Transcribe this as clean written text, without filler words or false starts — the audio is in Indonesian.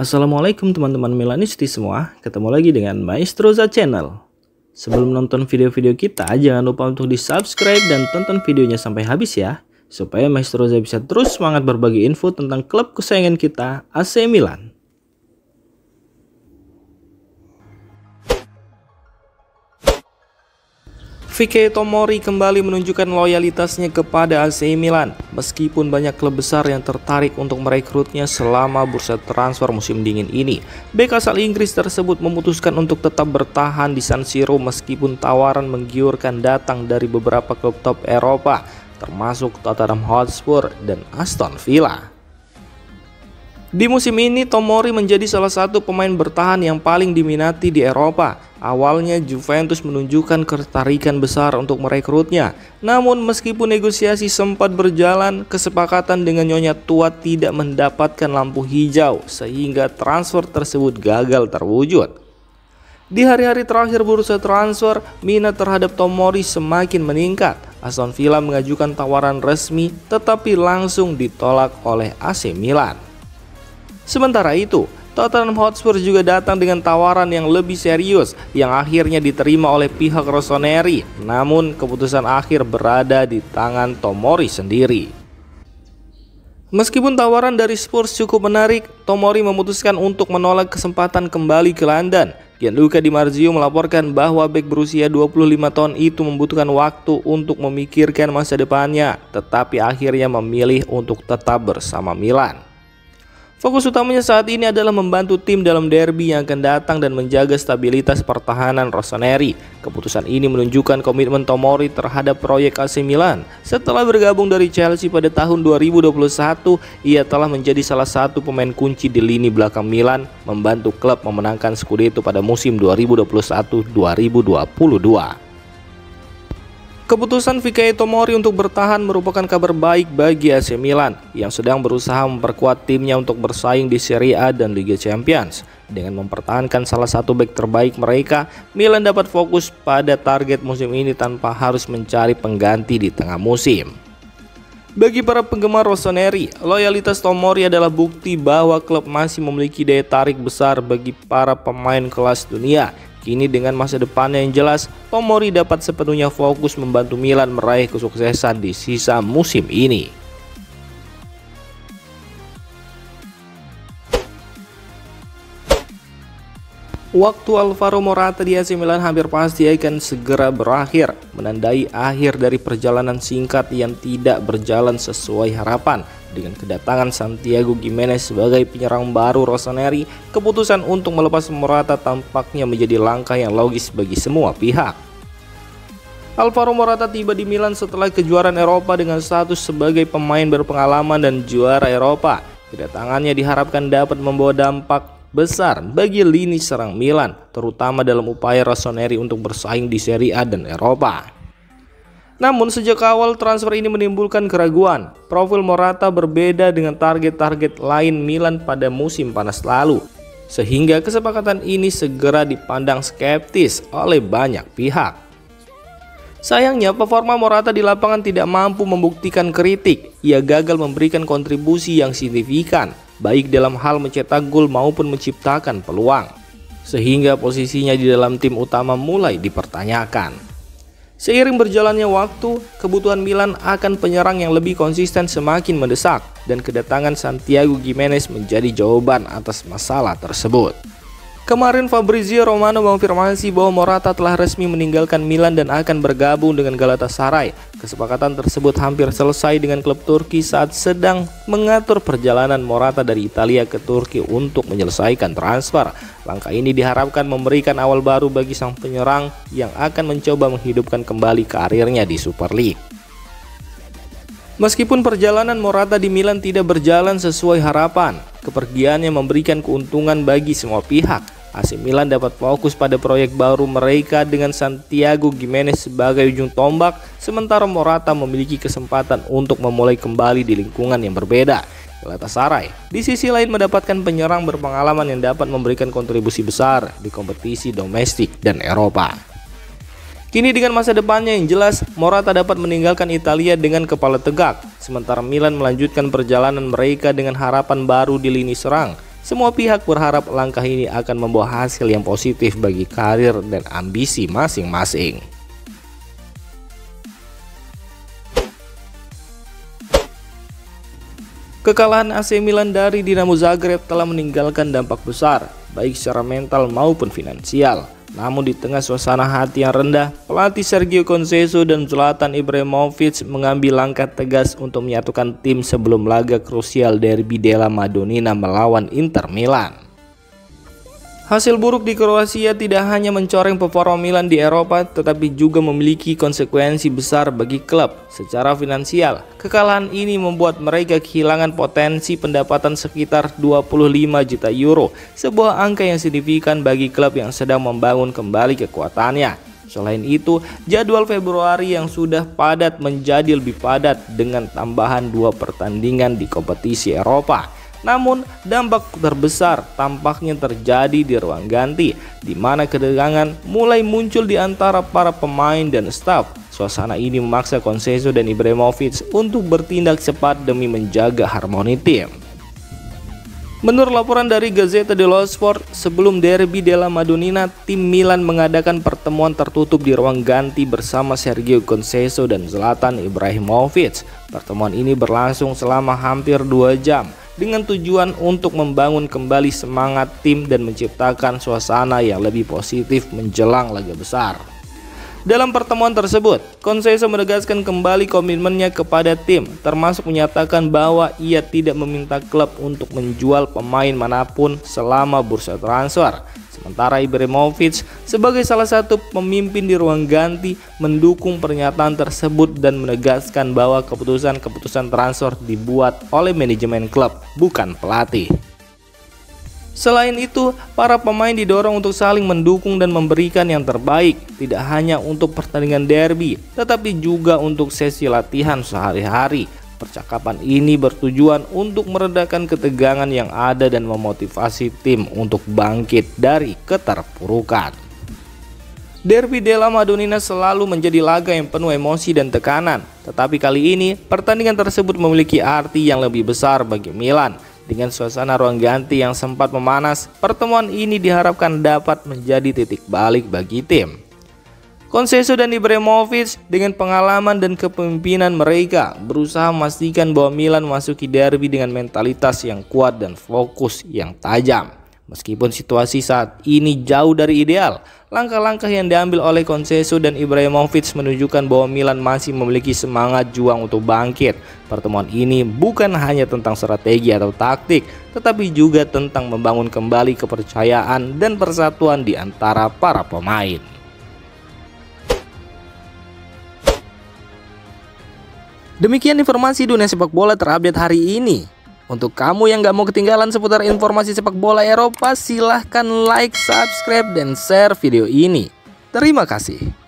Assalamualaikum teman-teman Milanisti semua, ketemu lagi dengan Maestroza Channel. Sebelum nonton video-video kita, jangan lupa untuk di subscribe dan tonton videonya sampai habis ya, supaya Maestroza bisa terus semangat berbagi info tentang klub kesayangan kita, AC Milan. Fikayo Tomori kembali menunjukkan loyalitasnya kepada AC Milan, meskipun banyak klub besar yang tertarik untuk merekrutnya selama bursa transfer musim dingin ini. Bek asal Inggris tersebut memutuskan untuk tetap bertahan di San Siro meskipun tawaran menggiurkan datang dari beberapa klub top Eropa, termasuk Tottenham Hotspur dan Aston Villa. Di musim ini, Tomori menjadi salah satu pemain bertahan yang paling diminati di Eropa. Awalnya Juventus menunjukkan ketertarikan besar untuk merekrutnya. Namun meskipun negosiasi sempat berjalan, kesepakatan dengan Nyonya Tua tidak mendapatkan lampu hijau sehingga transfer tersebut gagal terwujud. Di hari-hari terakhir bursa transfer, minat terhadap Tomori semakin meningkat. Aston Villa mengajukan tawaran resmi tetapi langsung ditolak oleh AC Milan. Sementara itu, Tottenham Hotspur juga datang dengan tawaran yang lebih serius yang akhirnya diterima oleh pihak Rossoneri. Namun keputusan akhir berada di tangan Tomori sendiri. Meskipun tawaran dari Spurs cukup menarik, Tomori memutuskan untuk menolak kesempatan kembali ke London. Gianluca Di Marzio melaporkan bahwa bek berusia 25 tahun itu membutuhkan waktu untuk memikirkan masa depannya, tetapi akhirnya memilih untuk tetap bersama Milan. Fokus utamanya saat ini adalah membantu tim dalam derby yang akan datang dan menjaga stabilitas pertahanan Rossoneri. Keputusan ini menunjukkan komitmen Tomori terhadap proyek AC Milan. Setelah bergabung dari Chelsea pada tahun 2021, ia telah menjadi salah satu pemain kunci di lini belakang Milan, membantu klub memenangkan Scudetto pada musim 2021-2022. Keputusan Fikayo Tomori untuk bertahan merupakan kabar baik bagi AC Milan yang sedang berusaha memperkuat timnya untuk bersaing di Serie A dan Liga Champions. Dengan mempertahankan salah satu bek terbaik mereka, Milan dapat fokus pada target musim ini tanpa harus mencari pengganti di tengah musim. Bagi para penggemar Rossoneri, loyalitas Tomori adalah bukti bahwa klub masih memiliki daya tarik besar bagi para pemain kelas dunia. Kini dengan masa depannya yang jelas, Tomori dapat sepenuhnya fokus membantu Milan meraih kesuksesan di sisa musim ini. Waktu Alvaro Morata di AC Milan hampir pasti akan segera berakhir, menandai akhir dari perjalanan singkat yang tidak berjalan sesuai harapan. Dengan kedatangan Santiago Gimenez sebagai penyerang baru Rossoneri, keputusan untuk melepas Morata tampaknya menjadi langkah yang logis bagi semua pihak. Alvaro Morata tiba di Milan setelah kejuaraan Eropa dengan status sebagai pemain berpengalaman dan juara Eropa. Kedatangannya diharapkan dapat membawa dampak besar bagi lini serang Milan, terutama dalam upaya Rossoneri untuk bersaing di Serie A dan Eropa. Namun sejak awal transfer ini menimbulkan keraguan. Profil Morata berbeda dengan target-target lain Milan pada musim panas lalu, sehingga kesepakatan ini segera dipandang skeptis oleh banyak pihak. Sayangnya performa Morata di lapangan tidak mampu membuktikan kritik. Ia gagal memberikan kontribusi yang signifikan, baik dalam hal mencetak gol maupun menciptakan peluang, sehingga posisinya di dalam tim utama mulai dipertanyakan. Seiring berjalannya waktu, kebutuhan Milan akan penyerang yang lebih konsisten semakin mendesak, dan kedatangan Santiago Gimenez menjadi jawaban atas masalah tersebut. Kemarin Fabrizio Romano mengonfirmasi bahwa Morata telah resmi meninggalkan Milan dan akan bergabung dengan Galatasaray. Kesepakatan tersebut hampir selesai dengan klub Turki saat sedang mengatur perjalanan Morata dari Italia ke Turki untuk menyelesaikan transfer. Langkah ini diharapkan memberikan awal baru bagi sang penyerang yang akan mencoba menghidupkan kembali karirnya di Super League. Meskipun perjalanan Morata di Milan tidak berjalan sesuai harapan, kepergiannya memberikan keuntungan bagi semua pihak. AC Milan dapat fokus pada proyek baru mereka dengan Santiago Gimenez sebagai ujung tombak, sementara Morata memiliki kesempatan untuk memulai kembali di lingkungan yang berbeda. Galatasaray di sisi lain mendapatkan penyerang berpengalaman yang dapat memberikan kontribusi besar di kompetisi domestik dan Eropa. Kini dengan masa depannya yang jelas, Morata dapat meninggalkan Italia dengan kepala tegak, sementara Milan melanjutkan perjalanan mereka dengan harapan baru di lini serang. Semua pihak berharap langkah ini akan membawa hasil yang positif bagi karir dan ambisi masing-masing. Kekalahan AC Milan dari Dinamo Zagreb telah meninggalkan dampak besar, baik secara mental maupun finansial. Namun di tengah suasana hati yang rendah, pelatih Sergio Conceição dan Zlatan Ibrahimovic mengambil langkah tegas untuk menyatukan tim sebelum laga krusial derby della Madonnina melawan Inter Milan. Hasil buruk di Kroasia tidak hanya mencoreng performa Milan di Eropa, tetapi juga memiliki konsekuensi besar bagi klub secara finansial. Kekalahan ini membuat mereka kehilangan potensi pendapatan sekitar 25 juta euro, sebuah angka yang signifikan bagi klub yang sedang membangun kembali kekuatannya. Selain itu, jadwal Februari yang sudah padat menjadi lebih padat dengan tambahan 2 pertandingan di kompetisi Eropa. Namun, dampak terbesar tampaknya terjadi di ruang ganti, di mana ketegangan mulai muncul di antara para pemain dan staf. Suasana ini memaksa Conceição dan Ibrahimovic untuk bertindak cepat demi menjaga harmoni tim. Menurut laporan dari Gazzetta dello Sport, sebelum derby della Madonnina, tim Milan mengadakan pertemuan tertutup di ruang ganti bersama Sergio Conceição dan Zlatan Ibrahimovic. Pertemuan ini berlangsung selama hampir 2 jam. Dengan tujuan untuk membangun kembali semangat tim dan menciptakan suasana yang lebih positif menjelang laga besar. Dalam pertemuan tersebut, Conceição menegaskan kembali komitmennya kepada tim, termasuk menyatakan bahwa ia tidak meminta klub untuk menjual pemain manapun selama bursa transfer. Sementara Ibrahimovic sebagai salah satu pemimpin di ruang ganti mendukung pernyataan tersebut dan menegaskan bahwa keputusan-keputusan transfer dibuat oleh manajemen klub, bukan pelatih. Selain itu, para pemain didorong untuk saling mendukung dan memberikan yang terbaik, tidak hanya untuk pertandingan derby, tetapi juga untuk sesi latihan sehari-hari. Percakapan ini bertujuan untuk meredakan ketegangan yang ada dan memotivasi tim untuk bangkit dari keterpurukan. Derby della Madonnina selalu menjadi laga yang penuh emosi dan tekanan, tetapi kali ini pertandingan tersebut memiliki arti yang lebih besar bagi Milan. Dengan suasana ruang ganti yang sempat memanas, pertemuan ini diharapkan dapat menjadi titik balik bagi tim. Conceição dan Ibrahimovic dengan pengalaman dan kepemimpinan mereka berusaha memastikan bahwa Milan memasuki derby dengan mentalitas yang kuat dan fokus yang tajam. Meskipun situasi saat ini jauh dari ideal, langkah-langkah yang diambil oleh Conceição dan Ibrahimovic menunjukkan bahwa Milan masih memiliki semangat juang untuk bangkit. Pertemuan ini bukan hanya tentang strategi atau taktik, tetapi juga tentang membangun kembali kepercayaan dan persatuan di antara para pemain. Demikian informasi dunia sepak bola terupdate hari ini. Untuk kamu yang gak mau ketinggalan seputar informasi sepak bola Eropa, silahkan like, subscribe, dan share video ini. Terima kasih.